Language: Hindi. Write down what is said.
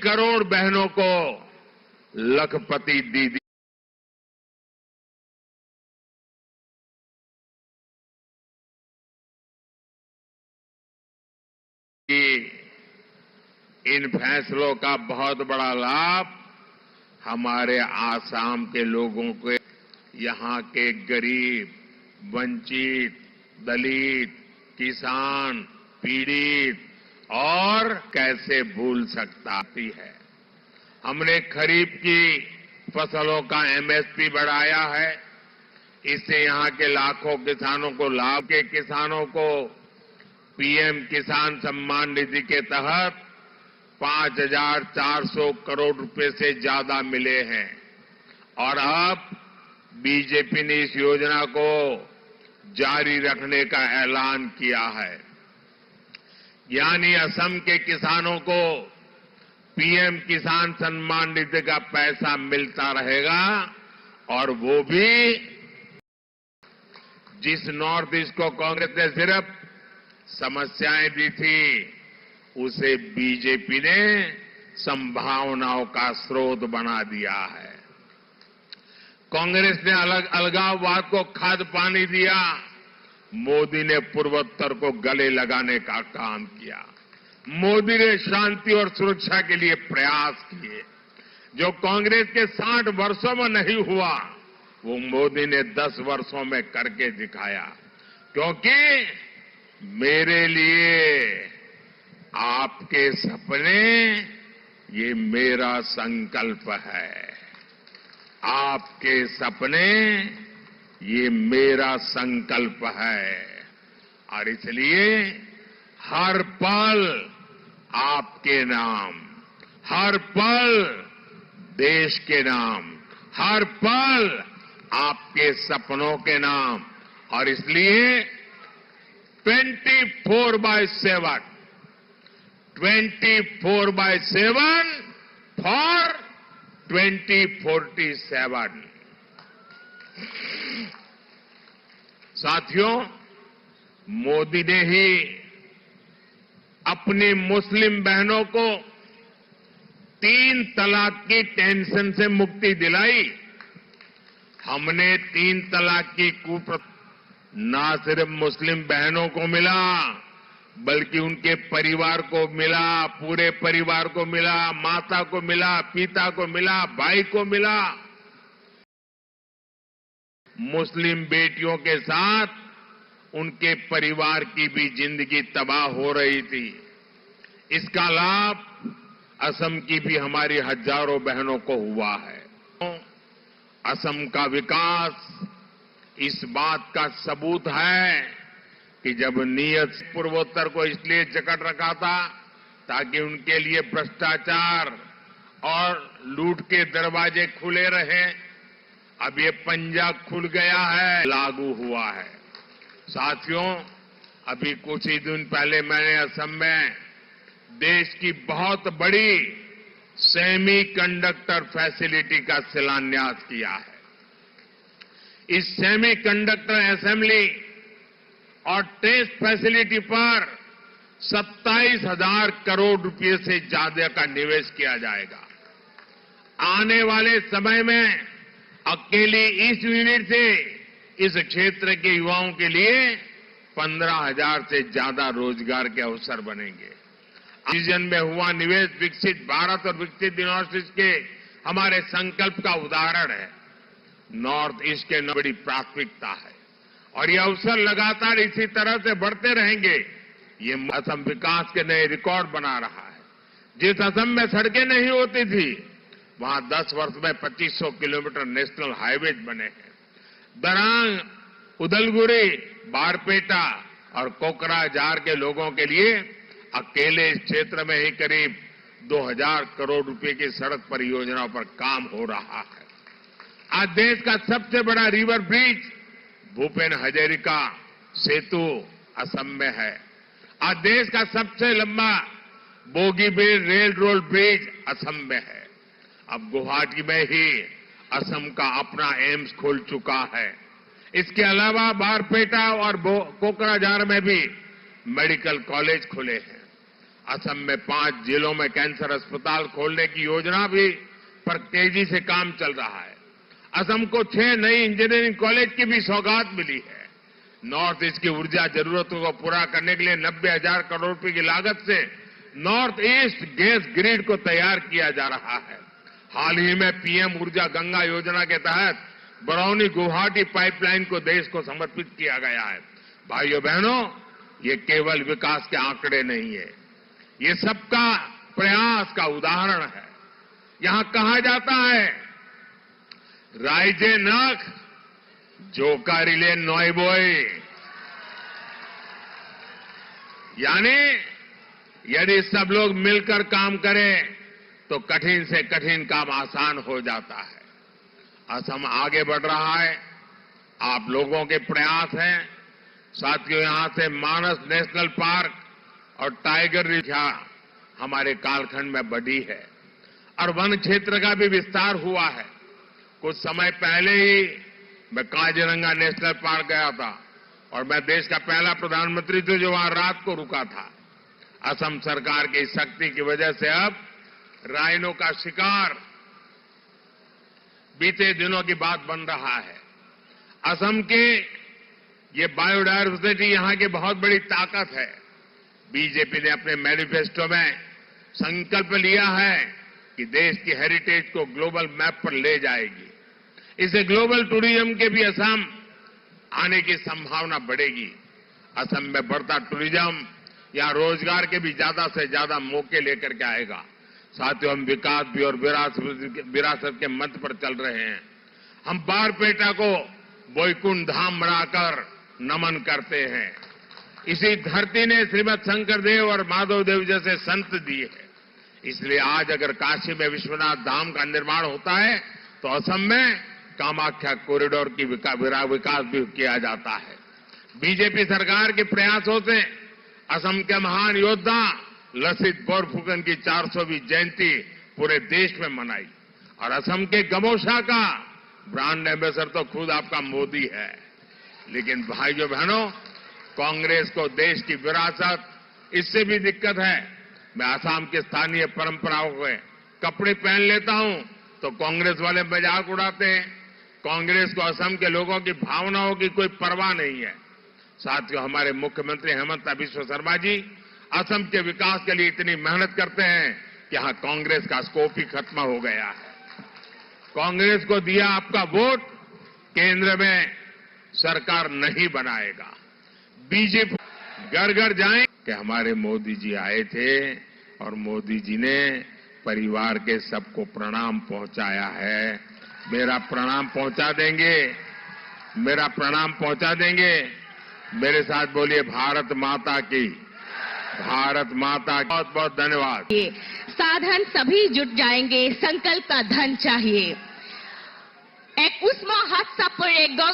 करोड़ बहनों को लखपति दीदी की इन फैसलों का बहुत बड़ा लाभ हमारे आसाम के लोगों को, यहां के गरीब, वंचित, दलित, किसान, पीड़ित और कैसे भूल सकता है। हमने खरीफ की फसलों का एमएसपी बढ़ाया है। इससे यहां के लाखों किसानों को लाभ, के किसानों को पीएम किसान सम्मान निधि के तहत 5,400 करोड़ रुपए से ज्यादा मिले हैं और अब बीजेपी ने इस योजना को जारी रखने का ऐलान किया है। यानी असम के किसानों को पीएम किसान सम्मान निधि का पैसा मिलता रहेगा और वो भी जिस नॉर्थ ईस्ट को कांग्रेस ने सिर्फ समस्याएं दी थी, उसे बीजेपी ने संभावनाओं का स्रोत बना दिया है। कांग्रेस ने अलगाववाद को खाद पानी दिया, मोदी ने पूर्वोत्तर को गले लगाने का काम किया। मोदी ने शांति और सुरक्षा के लिए प्रयास किए। जो कांग्रेस के 60 वर्षों में नहीं हुआ, वो मोदी ने 10 वर्षों में करके दिखाया। क्योंकि मेरे लिए आपके सपने, ये मेरा संकल्प है। आपके सपने, ये मेरा संकल्प है। और इसलिए हर पल आपके नाम, हर पल देश के नाम, हर पल आपके सपनों के नाम। और इसलिए 24/7 फॉर 2047। साथियों, मोदी ने ही अपनी मुस्लिम बहनों को 3 तलाक की टेंशन से मुक्ति दिलाई। हमने 3 तलाक की कुप्रथा ना सिर्फ मुस्लिम बहनों को मिला, बल्कि उनके परिवार को मिला, पूरे परिवार को मिला, माता को मिला, पिता को मिला, भाई को मिला। मुस्लिम बेटियों के साथ उनके परिवार की भी जिंदगी तबाह हो रही थी। इसका लाभ असम की भी हमारी हजारों बहनों को हुआ है। असम का विकास इस बात का सबूत है कि जब नीयत पूर्वोत्तर को इसलिए जकड़ रखा था ताकि उनके लिए भ्रष्टाचार और लूट के दरवाजे खुले रहे, अब ये पंजा खुल गया है, लागू हुआ है। साथियों, अभी कुछ ही दिन पहले मैंने असम में देश की बहुत बड़ी सेमीकंडक्टर फैसिलिटी का शिलान्यास किया है। इस सेमीकंडक्टर असेंबली और टेस्ट फैसिलिटी पर 27,000 करोड़ रुपए से ज्यादा का निवेश किया जाएगा। आने वाले समय में अकेली इस यूनिट से इस क्षेत्र के युवाओं के लिए 15,000 से ज्यादा रोजगार के अवसर बनेंगे। विजन में हुआ निवेश विकसित भारत और विकसित यूनिवर्सिटीज के हमारे संकल्प का उदाहरण है। नॉर्थ ईस्ट के बड़ी प्राथमिकता है और ये अवसर लगातार इसी तरह से बढ़ते रहेंगे। ये असम विकास के नए रिकॉर्ड बना रहा है। जिस असम में सड़कें नहीं होती थी, वहां 10 वर्ष में 2500 किलोमीटर नेशनल हाईवेज बने हैं। दरांग, उदलगुरी, बारपेटा और कोकराझार के लोगों के लिए अकेले इस क्षेत्र में ही करीब 2,000 करोड़ रुपए की सड़क परियोजनाओं पर काम हो रहा है। आज देश का सबसे बड़ा रिवर ब्रिज भूपेन हजारिका सेतु असम में है। आज देश का सबसे लंबा Bogibeel rail road bridge Assam में है। अब गुवाहाटी में ही असम का अपना एम्स खुल चुका है। इसके अलावा बारपेटा और कोकराझार में भी मेडिकल कॉलेज खुले हैं। असम में 5 जिलों में कैंसर अस्पताल खोलने की योजना भी पर तेजी से काम चल रहा है। असम को 6 नई इंजीनियरिंग कॉलेज की भी सौगात मिली है। नॉर्थ ईस्ट की ऊर्जा जरूरतों को पूरा करने के लिए 90,000 करोड़ रुपए की लागत से नॉर्थ ईस्ट गैस ग्रिड को तैयार किया जा रहा है। हाल ही में पीएम ऊर्जा गंगा योजना के तहत बरौनी गुवाहाटी पाइपलाइन को देश को समर्पित किया गया है। भाइयों बहनों, ये केवल विकास के आंकड़े नहीं है, ये सबका प्रयास का उदाहरण है। यहां कहा जाता है, राइजे नख जोकारिले नॉयबोय, यानी यदि सब लोग मिलकर काम करें तो कठिन से कठिन काम आसान हो जाता है। असम आगे बढ़ रहा है, आप लोगों के प्रयास हैं। साथियों, यहां से मानस नेशनल पार्क और टाइगर रिजर्व हमारे कालखंड में बढ़ी है और वन क्षेत्र का भी विस्तार हुआ है। कुछ समय पहले ही मैं काजीरंगा नेशनल पार्क गया था और मैं देश का पहला प्रधानमंत्री था जो वहां रात को रुका था। असम सरकार की शक्ति की वजह से अब राइनो का शिकार बीते दिनों की बात बन रहा है। असम के ये बायोडायवर्सिटी यहां की बहुत बड़ी ताकत है। बीजेपी ने अपने मैनिफेस्टो में संकल्प लिया है कि देश की हेरिटेज को ग्लोबल मैप पर ले जाएगी। इससे ग्लोबल टूरिज्म के भी असम आने की संभावना बढ़ेगी। असम में बढ़ता टूरिज्म यहां रोजगार के भी ज्यादा से ज्यादा मौके लेकर के आएगा। साथियों, हम विकास भी और विरासत के मंत्र पर चल रहे हैं। हम बारपेटा को वैकुंठ धाम बनाकर नमन करते हैं। इसी धरती ने श्रीमद शंकरदेव और माधवदेव जैसे संत दिए हैं। इसलिए आज अगर काशी में विश्वनाथ धाम का निर्माण होता है तो असम में कामाख्या कॉरिडोर की विकास भी किया जाता है। बीजेपी सरकार के प्रयासों से असम के महान योद्धा लसित बोरफुकन की 400वीं जयंती पूरे देश में मनाई और असम के गमोशा का ब्रांड एम्बेसडर तो खुद आपका मोदी है। लेकिन भाइयों बहनों, कांग्रेस को देश की विरासत इससे भी दिक्कत है। मैं असम के स्थानीय परंपराओं के कपड़े पहन लेता हूं तो कांग्रेस वाले मजाक उड़ाते हैं। कांग्रेस को असम के लोगों की भावनाओं की कोई परवाह नहीं है। साथियों, हमारे मुख्यमंत्री हेमंत बिस्वा शर्मा जी असम के विकास के लिए इतनी मेहनत करते हैं कि यहां कांग्रेस का स्कोप ही खत्म हो गया है। कांग्रेस को दिया आपका वोट केंद्र में सरकार नहीं बनाएगा। बीजेपी घर घर जाएं कि हमारे मोदी जी आए थे और मोदी जी ने परिवार के सबको प्रणाम पहुंचाया है। मेरा प्रणाम पहुंचा देंगे, मेरा प्रणाम पहुंचा देंगे। मेरे साथ बोलिए, भारत माता की, भारत माता की। बहुत बहुत धन्यवाद। साधन सभी जुट जाएंगे, संकल्प का धन चाहिए। एक उष्मा हाथ सा पड़ेगा।